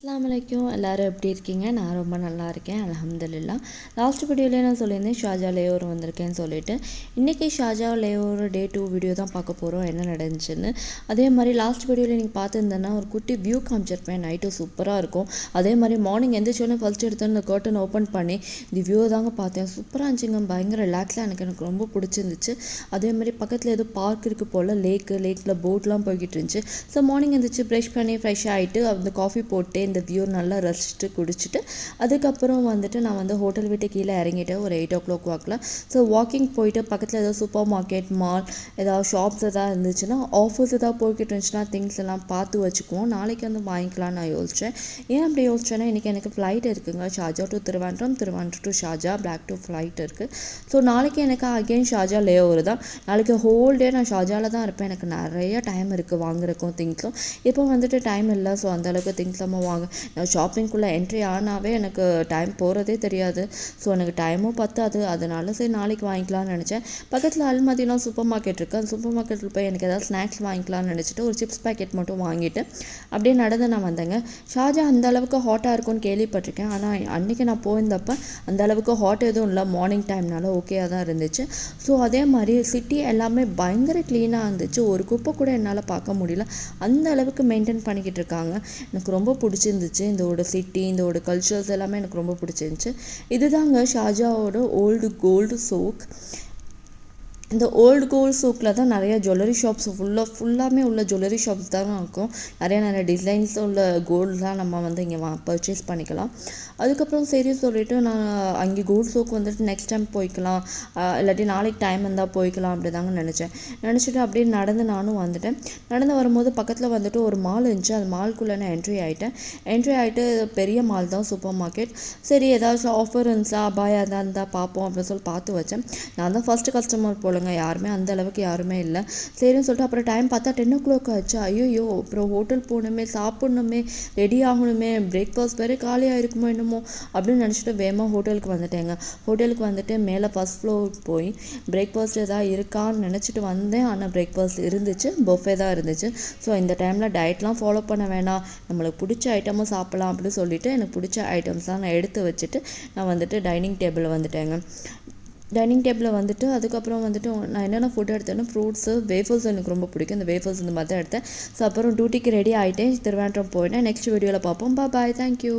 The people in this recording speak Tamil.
அஸ்ஸலாமு அலைக்கும். எல்லோரும் எப்படி இருக்கீங்க? நான் ரொம்ப நல்லா இருக்கேன், அல்ஹம்துலில்லாஹ். லாஸ்ட் வீடியோவில் நான் சொல்லியிருந்தேன் ஷார்ஜா லேஓவர் வந்திருக்கேன்னு சொல்லிட்டு. இன்றைக்கி ஷார்ஜா லேஓவர் டே 2 வீடியோ தான் பார்க்க போகிறோம், என்ன நடந்துச்சுன்னு. அதே மாதிரி லாஸ்ட் வீடியோவில் நீங்கள் பார்த்துருந்தேன்னா ஒரு குட்டி வியூ காமிச்சிருப்பேன், நைட்டு சூப்பராக இருக்கும். அதே மாதிரி மார்னிங் எந்திரிச்சோன்னே ஃபஸ்ட் எடுத்து இந்த கர்டன் ஓப்பன் பண்ணி இந்த வியூ தாங்க பார்த்தேன். சூப்பராக இருந்துச்சுங்க, பயங்கர ரிலாக்ஸாக எனக்கு ரொம்ப பிடிச்சிருந்துச்சு. அதே மாதிரி பக்கத்தில் ஏதோ பார்க் இருக்குது போல், லேக்கில் போட்லாம் போய்கிட்டு இருந்துச்சு. ஸோ மார்னிங் எந்திரிச்சு ப்ரஷ் பண்ணி ஃப்ரெஷ் ஆகிட்டு அந்த காஃபி போட்டு இந்த வியூ நல்லா ரசிச்சுட்டு குடிச்சிட்டு அதுக்கப்புறம் வந்துட்டு நான் வந்து ஹோட்டல் விட்டு கீழே இறங்கிட்டேன் ஒரு 8 o'clock வாக்கில். ஸோ வாக்கிங் போயிட்டு பக்கத்தில் ஏதாவது சூப்பர் மார்க்கெட், மால், ஏதாவது ஷாப்ஸ் எதாவது இருந்துச்சுன்னா, ஆஃபர்ஸ் எதாவது போய்கிட்டு இருந்துச்சுன்னா திங்ஸ் எல்லாம் பார்த்து வச்சுக்குவோம், நாளைக்கு வந்து வாங்கிக்கலாம்னு நான் யோசித்தேன். ஏன் அப்படி யோசிச்சேன்னா, இன்றைக்கி எனக்கு ஃப்ளைட் இருக்குங்க, Sharjah to Thiruvananthapuram, Thiruvananthapuram to Sharjah, back to flight இருக்குது. ஸோ நாளைக்கு எனக்கு அகெயின் ஷார்ஜா லேஓவர் தான். நாளைக்கு ஹோல் டே நான் ஷார்ஜாவில் தான் இருப்பேன். எனக்கு நிறைய டைம் இருக்குது வாங்குறக்கும் திங்ஸும். இப்போ வந்துட்டு டைம் இல்லை. ஸோ அந்தளவுக்கு திங்ஸ் நம்ம நான் ஷாப்பிங்குள்ளே என்ட்ரி ஆனாவே எனக்கு டைம் போகிறதே தெரியாது. ஸோ எனக்கு டைமும் பத்தாது. அதனால சரி நாளைக்கு வாங்கிக்கலாம்னு நினச்சேன். பக்கத்தில் அல்மதினா சூப்பர் மார்க்கெட் இருக்குது. அந்த சூப்பர் மார்க்கெட்டில் போய் எனக்கு ஏதாவது ஸ்நாக்ஸ் வாங்கிக்கலாம்னு நினச்சிட்டு ஒரு சிப்ஸ் பேக்கெட் மட்டும் வாங்கிட்டு அப்படியே நடந்து நான் வந்தேங்க. ஷார்ஜா அந்த அளவுக்கு ஹாட்டாக இருக்கும்னு கேள்விப்பட்டிருக்கேன். ஆனால் அன்றைக்கி நான் போயிருந்தப்போ அந்த அளவுக்கு ஹாட் எதுவும் இல்லை, மார்னிங் டைம்னால ஓகேயாக தான் இருந்துச்சு. ஸோ அதே மாதிரி சிட்டி எல்லாமே பயங்கர க்ளீனாக இருந்துச்சு. ஒரு குப்பை கூட என்னால் பார்க்க முடியல, அந்த அளவுக்கு மெயின்டைன் பண்ணிக்கிட்டு இருக்காங்க. எனக்கு ரொம்ப பிடிச்சிருந்துச்சு. இதோட சிட்டி, இதோட கல்ச்சர்ஸ் எல்லாமே எனக்கு ரொம்ப பிடிச்சிருந்துச்சு. இதுதாங்க ஷார்ஜாவோட ஓல்டு கோல்டு சோக். இந்த ஓல்டு கோல்டு சூக்கில் தான் நிறைய ஜுவல்லரி ஷாப்ஸ் ஃபுல்லாமே உள்ள ஜுவல்லரி ஷாப்ஸ் தான் இருக்கும். நிறைய டிசைன்ஸ் உள்ள கோல்டு தான் நம்ம வந்து இங்கே பர்ச்சேஸ் பண்ணிக்கலாம். அதுக்கப்புறம் சரி சொல்லிவிட்டு நான் அங்கே கோல்டு சோக் வந்துட்டு நெக்ஸ்ட் டைம் போய்க்கலாம், இல்லாட்டி நாளைக்கு டைம் இருந்தால் போய்க்கலாம் அப்படி தாங்க நினச்சிட்டு அப்படியே நடந்து நானும் வந்துட்டேன். நடந்து வரும்போது பக்கத்தில் வந்துட்டு ஒரு மால் இருந்துச்சு. அந்த மால்குள்ளே நான் என்ட்ரி ஆகிட்டு பெரிய மால் தான், சூப்பர் மார்க்கெட். சரி ஏதாச்சும் ஆஃபர் இருந்துச்சா, அபாயா இருந்தால் பார்ப்போம் அப்படின்னு சொல்லி பார்த்து வச்சேன். நான் தான் ஃபஸ்ட்டு கஸ்டமர் போல, யாருமே அந்த அளவுக்கு யாருமே இல்லை. சரின்னு சொல்லிட்டு அப்புறம் டைம் பார்த்தா 10 o'clock ஆச்சு. ஐயோ, அப்புறம் ஹோட்டல் போகணுமே, சாப்பிட்ணுமே, ரெடி ஆகணுமே, பிரேக்ஃபாஸ்ட் வேறு காலியாக இருக்குமோ என்னமோ அப்படின்னு நினச்சிட்டு வேகமாக ஹோட்டலுக்கு வந்துட்டேங்க. ஹோட்டலுக்கு வந்துட்டு மேலே ஃபஸ்ட் ஃப்ளோர் போய் பிரேக்ஃபாஸ்ட் எதாவது இருக்கான்னு நினச்சிட்டு வந்தேன். ஆனால் பிரேக்ஃபாஸ்ட் இருந்துச்சு, பஃபே தான் இருந்துச்சு. ஸோ இந்த டைமில் டயட்லாம் ஃபாலோ பண்ண வேணாம், நம்மளுக்கு பிடிச்ச ஐட்டமும் சாப்பிட்லாம் அப்படின்னு சொல்லிட்டு எனக்கு பிடிச்ச ஐட்டம்ஸ்லாம் நான் எடுத்து வச்சுட்டு நான் வந்துட்டு டைனிங் டேபிளில் வந்துட்டேங்க. டைனிங் டேபிளில் வந்துட்டு அதுக்கப்புறம் வந்துட்டு நான் என்னென்ன ஃபுட் எடுத்தேன்னா, ஃப்ரூட்ஸு, வேஃபர்ஸ் எனக்கு ரொம்ப பிடிக்கும். இந்த வேஃபர்ஸ் இந்த மாதிரி தான் எடுத்தேன். ஸோ அப்புறம் டியூட்டிக்கு ரெடி ஆகிட்டேன், திருவனந்தபுரம் போயிட்டேன். நெக்ஸ்ட் வீடியோவில் பார்ப்போம். பாய், தேங்க்யூ.